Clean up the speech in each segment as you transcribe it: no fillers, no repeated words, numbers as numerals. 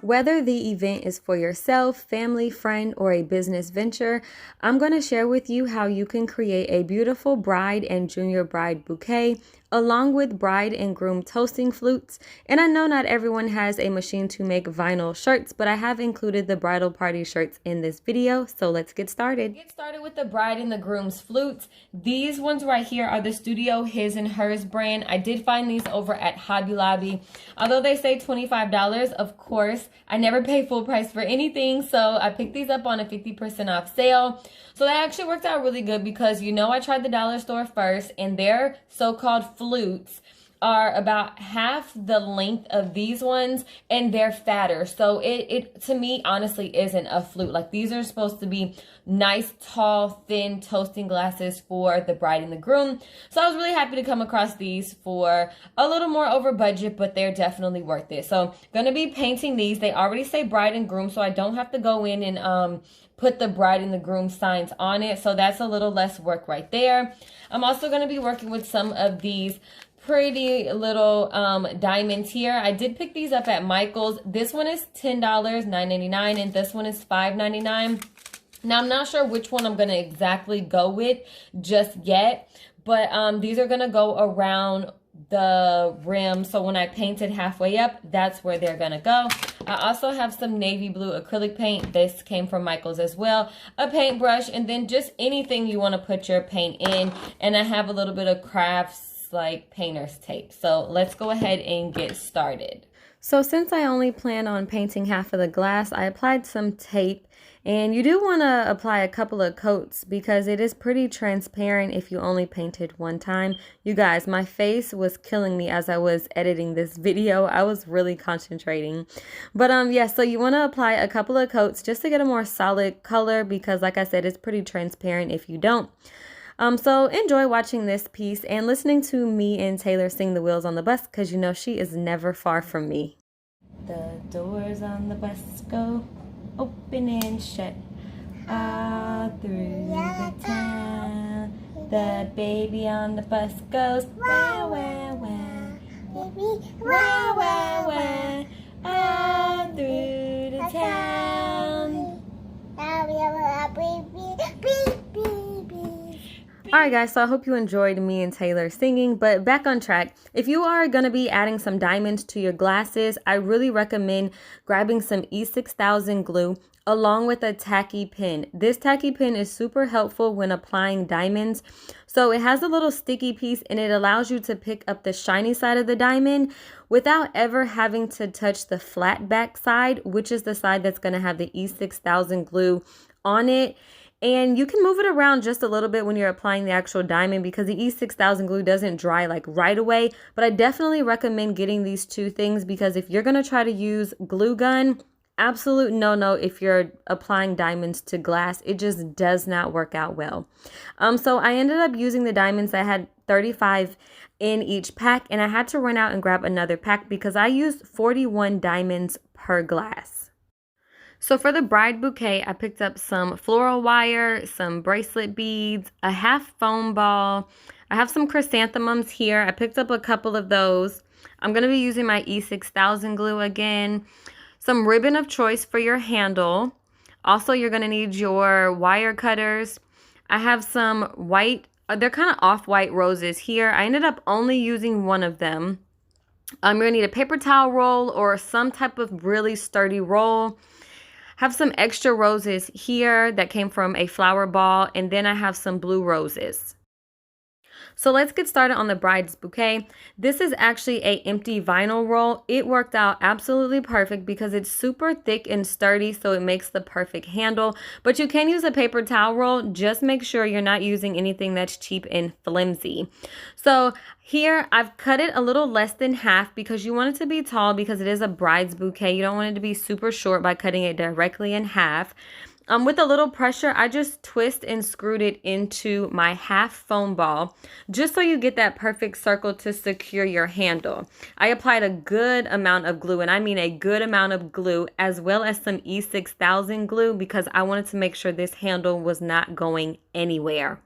Whether the event is for yourself, family, friend, or a business venture, I'm going to share with you how you can create a beautiful bride and junior bride bouquet, along with bride and groom toasting flutes. And I know not everyone has a machine to make vinyl shirts, but I have included the bridal party shirts in this video, so let's get started. Get started with the bride and the groom's flutes. These ones right here are the Studio His and Hers brand. I did find these over at Hobby Lobby. Although they say $25, of course, I never pay full price for anything, so I picked these up on a 50% off sale. So that actually worked out really good because, you know, I tried the dollar store first, and their so-called flutes are about half the length of these ones, and they're fatter. So it to me honestly isn't a flute. Like, these are supposed to be nice, tall, thin toasting glasses for the bride and the groom. So I was really happy to come across these for a little more over budget, but they're definitely worth it. So gonna be painting these. They already say bride and groom, so I don't have to go in and put the bride and the groom signs on it. So that's a little less work right there. I'm also gonna be working with some of these pretty little diamonds here. I did pick these up at Michael's. This one is $10, $9.99, and this one is $5.99. Now, I'm not sure which one I'm going to exactly go with just yet, but these are going to go around the rim. So when I paint it halfway up, that's where they're going to go. I also have some navy blue acrylic paint. This came from Michael's as well. A paintbrush, and then just anything you want to put your paint in. And I have a little bit of crafts like painter's tape. So let's go ahead and get started. So since I only plan on painting half of the glass, I applied some tape, and you do want to apply a couple of coats because it is pretty transparent if you only painted one time. You guys, my face was killing me as I was editing this video. I was really concentrating. But yeah, so you want to apply a couple of coats just to get a more solid color because, like I said, it's pretty transparent if you don't. So enjoy watching this piece and listening to me and Taylor sing The Wheels on the Bus because you know she is never far from me. The doors on the bus go open and shut all through the town. The baby on the bus goes wah, wah, wah. Baby, wah, wah, wah. All through the town. Alright guys, so I hope you enjoyed me and Taylor singing, but back on track. If you are going to be adding some diamonds to your glasses, I really recommend grabbing some E6000 glue along with a tacky pin. This tacky pin is super helpful when applying diamonds. So it has a little sticky piece and it allows you to pick up the shiny side of the diamond without ever having to touch the flat back side, which is the side that's going to have the E6000 glue on it. And you can move it around just a little bit when you're applying the actual diamond because the E6000 glue doesn't dry like right away. But I definitely recommend getting these two things because if you're going to try to use glue gun, absolute no-no if you're applying diamonds to glass. It just does not work out well. So I ended up using the diamonds. I had 35 in each pack and I had to run out and grab another pack because I used 41 diamonds per glass. So for the bride bouquet, I picked up some floral wire, some bracelet beads, a half foam ball. I have some chrysanthemums here. I picked up a couple of those. I'm going to be using my E6000 glue again. Some ribbon of choice for your handle. Also, you're going to need your wire cutters. I have some white, they're kind of off-white roses here. I ended up only using one of them. You're going to need a paper towel roll or some type of really sturdy roll. Have some extra roses here that came from a flower ball, and then I have some blue roses. So let's get started on the bride's bouquet. This is actually an empty vinyl roll. It worked out absolutely perfect because it's super thick and sturdy, so it makes the perfect handle. But you can use a paper towel roll. Just make sure you're not using anything that's cheap and flimsy. So here I've cut it a little less than half because you want it to be tall because it is a bride's bouquet. You don't want it to be super short by cutting it directly in half. With a little pressure, I just twist and screwed it into my half foam ball, just so you get that perfect circle to secure your handle. I applied a good amount of glue, and I mean a good amount of glue, as well as some E6000 glue, because I wanted to make sure this handle was not going anywhere.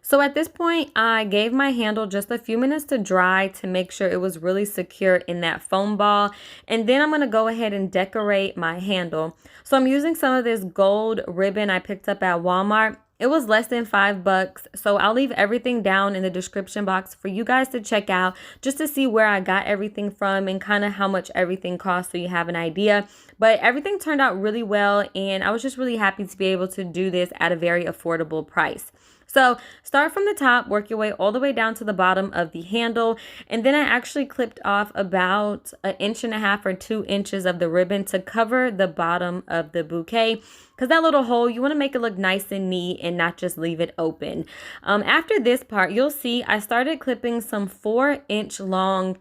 So at this point, I gave my handle just a few minutes to dry to make sure it was really secure in that foam ball. And then I'm going to go ahead and decorate my handle. So I'm using some of this gold ribbon I picked up at Walmart. It was less than $5, so I'll leave everything down in the description box for you guys to check out just to see where I got everything from and kind of how much everything cost so you have an idea. But everything turned out really well, and I was just really happy to be able to do this at a very affordable price. So start from the top, work your way all the way down to the bottom of the handle. And then I actually clipped off about 1.5 or 2 inches of the ribbon to cover the bottom of the bouquet. Because that little hole, you want to make it look nice and neat and not just leave it open. After this part, you'll see I started clipping some 4-inch long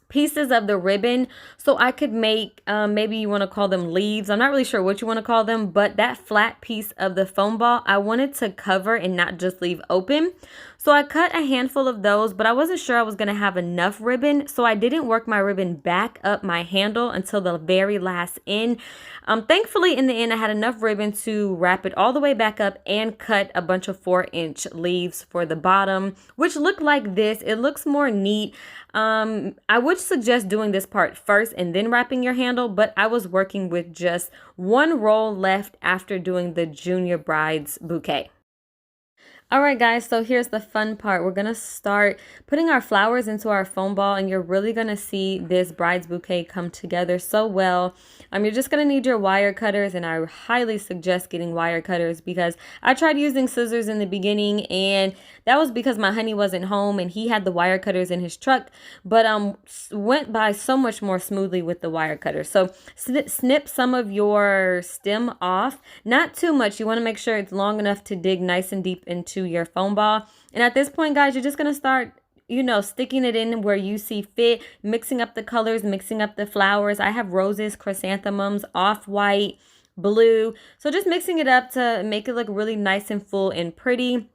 pieces of the ribbon so I could make, maybe you want to call them leaves. I'm not really sure what you want to call them, but that flat piece of the foam ball, I wanted to cover and not just leave open. So I cut a handful of those, but I wasn't sure I was going to have enough ribbon, so I didn't work my ribbon back up my handle until the very last end. Thankfully, in the end, I had enough ribbon to wrap it all the way back up and cut a bunch of 4-inch leaves for the bottom, which look like this. It looks more neat. I would suggest doing this part first and then wrapping your handle, but I was working with just one roll left after doing the junior bride's bouquet. All right, guys, so here's the fun part. We're going to start putting our flowers into our foam ball, and you're really going to see this bride's bouquet come together so well. You're just going to need your wire cutters, and I highly suggest getting wire cutters because I tried using scissors in the beginning, and that was because my honey wasn't home, and he had the wire cutters in his truck, but went by so much more smoothly with the wire cutters. So snip some of your stem off, not too much. You want to make sure it's long enough to dig nice and deep into your foam ball. And at this point, guys, you're just going to start, sticking it in where you see fit, mixing up the colors, mixing up the flowers. I have roses, chrysanthemums, off-white, blue. So just mixing it up to make it look really nice and full and pretty.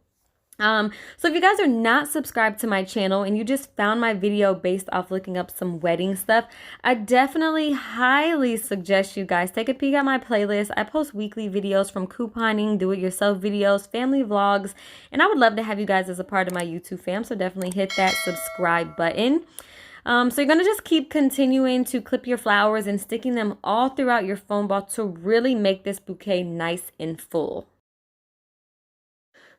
So if you guys are not subscribed to my channel and you just found my video based off looking up some wedding stuff, I definitely highly suggest you guys take a peek at my playlist. I post weekly videos from couponing, do-it-yourself videos, family vlogs, and I would love to have you guys as a part of my YouTube fam, so definitely hit that subscribe button. So you're going to just keep continuing to clip your flowers and sticking them all throughout your foam ball to really make this bouquet nice and full.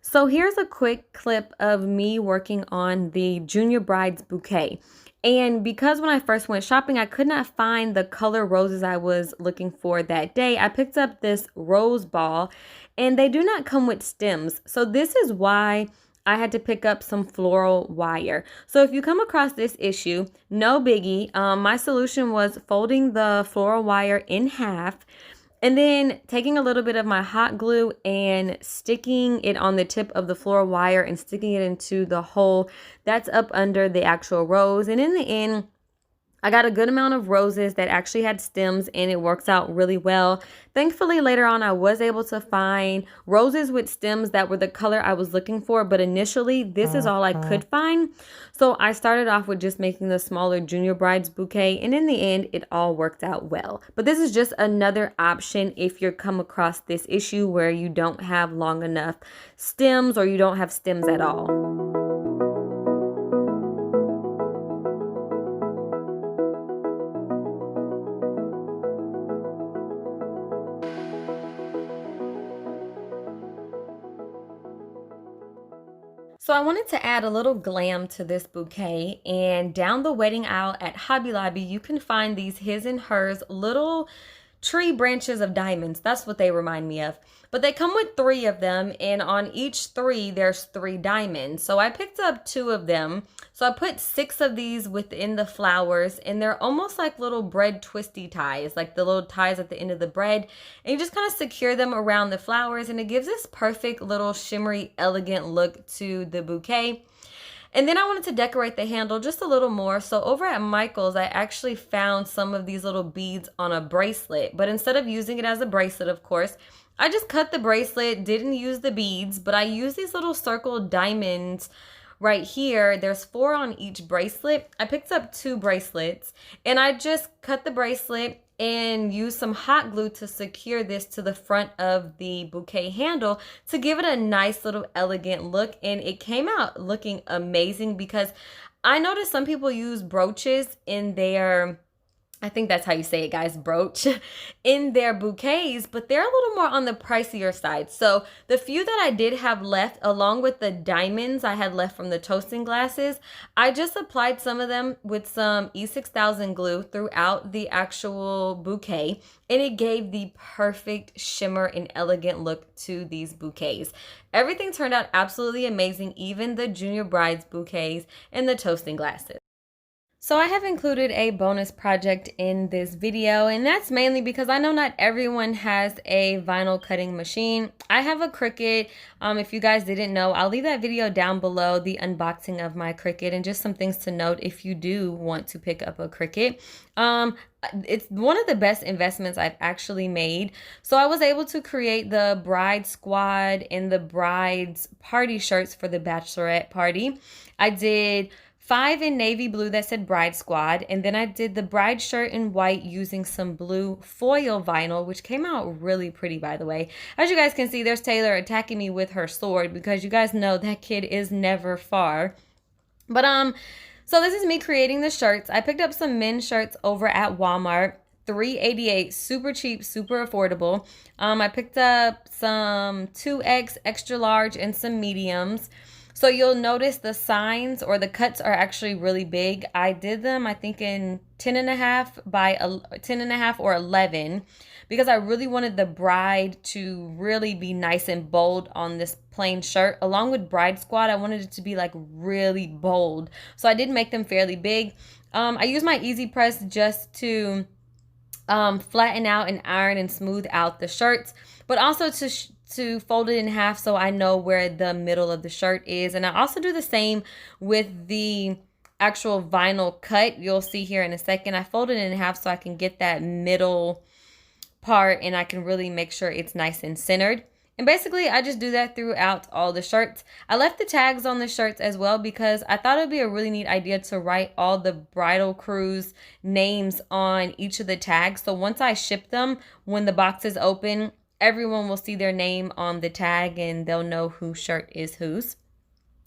So here's a quick clip of me working on the junior bride's bouquet. And because when I first went shopping, I could not find the color roses I was looking for that day, I picked up this rose ball, and they do not come with stems. So this is why I had to pick up some floral wire. So if you come across this issue, no biggie. My solution was folding the floral wire in half, and then taking a little bit of my hot glue and sticking it on the tip of the floral wire and sticking it into the hole that's up under the actual rose. And in the end, I got a good amount of roses that actually had stems, and it works out really well. Thankfully, later on, I was able to find roses with stems that were the color I was looking for, but initially, this is all I could find. So I started off with just making the smaller junior bride's bouquet, and in the end, it all worked out well. But this is just another option if you're come across this issue where you don't have long enough stems or you don't have stems at all. So I wanted to add a little glam to this bouquet, and down the wedding aisle at Hobby Lobby, you can find these his and hers little tree branches of diamonds. That's what they remind me of. But they come with 3 of them, and on each 3, there's 3 diamonds. So I picked up 2 of them. So I put 6 of these within the flowers, and they're almost like little bread twisty ties, like the little ties at the end of the bread. And you just kind of secure them around the flowers, and it gives this perfect little shimmery, elegant look to the bouquet. And then I wanted to decorate the handle just a little more. So over at Michael's, I actually found some of these little beads on a bracelet. But instead of using it as a bracelet, of course, I just cut the bracelet, didn't use the beads, but I used these little circle diamonds right here. There's 4 on each bracelet. I picked up 2 bracelets, and I just cut the bracelet, and used some hot glue to secure this to the front of the bouquet handle to give it a nice little elegant look. And it came out looking amazing because I noticed some people use brooches in their, I think that's how you say it, guys, brooch, in their bouquets, but they're a little more on the pricier side. So the few that I did have left, along with the diamonds I had left from the toasting glasses, I just applied some of them with some E6000 glue throughout the actual bouquet, and it gave the perfect shimmer and elegant look to these bouquets. Everything turned out absolutely amazing, even the junior bride's bouquets and the toasting glasses. So I have included a bonus project in this video, and that's mainly because I know not everyone has a vinyl cutting machine. I have a Cricut. If you guys didn't know, I'll leave that video down below, the unboxing of my Cricut, and just some things to note if you do want to pick up a Cricut. It's one of the best investments I've actually made. So I was able to create the bride squad and the bride's party shirts for the bachelorette party. I did 5 in navy blue that said Bride Squad, and then I did the bride shirt in white using some blue foil vinyl, which came out really pretty, by the way. As you guys can see, there's Taylor attacking me with her sword because you guys know that kid is never far. But so this is me creating the shirts. I picked up some men's shirts over at Walmart, $3.88, super cheap, super affordable. I picked up some 2X extra large and some mediums. So you'll notice the signs or the cuts are actually really big. I did them, I think, in 10.5 by 10.5 or 11 because I really wanted the bride to really be nice and bold on this plain shirt. Along with Bride Squad, I wanted it to be like really bold. So I did make them fairly big. I used my Easy Press just to flatten out and iron and smooth out the shirts, but also to fold it in half so I know where the middle of the shirt is. And I also do the same with the actual vinyl cut. You'll see here in a second. I fold it in half so I can get that middle part and I can really make sure it's nice and centered. And basically, I just do that throughout all the shirts. I left the tags on the shirts as well because I thought it would be a really neat idea to write all the bridal crew's names on each of the tags. So once I ship them, when the box is open, everyone will see their name on the tag and they'll know whose shirt is whose.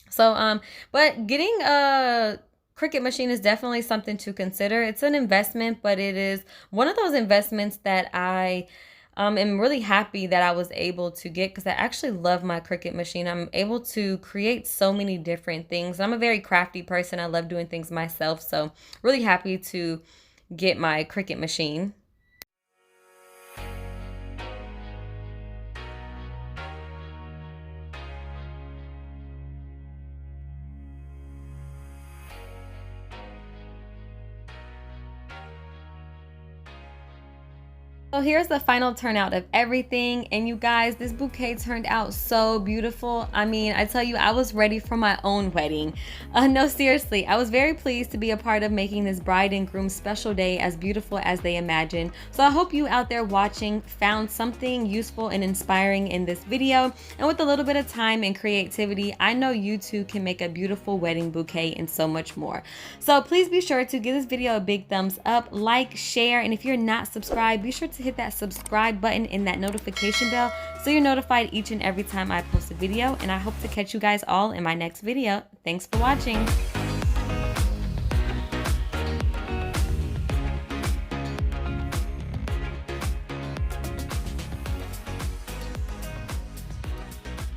So, but getting a Cricut machine is definitely something to consider. It's an investment, but it is one of those investments that I am really happy that I was able to get because I actually love my Cricut machine. I'm able to create so many different things. I'm a very crafty person. I love doing things myself. So really happy to get my Cricut machine. So here's the final turnout of everything, and you guys, this bouquet turned out so beautiful. I mean, I tell you, I was ready for my own wedding. No, seriously, I was very pleased to be a part of making this bride and groom special day as beautiful as they imagined. So I hope you out there watching found something useful and inspiring in this video, and with a little bit of time and creativity, I know you too can make a beautiful wedding bouquet and so much more. So please be sure to give this video a big thumbs up, like, share, and if you're not subscribed, be sure to hit that subscribe button and that notification bell so you're notified each and every time I post a video. And I hope to catch you guys all in my next video. Thanks for watching.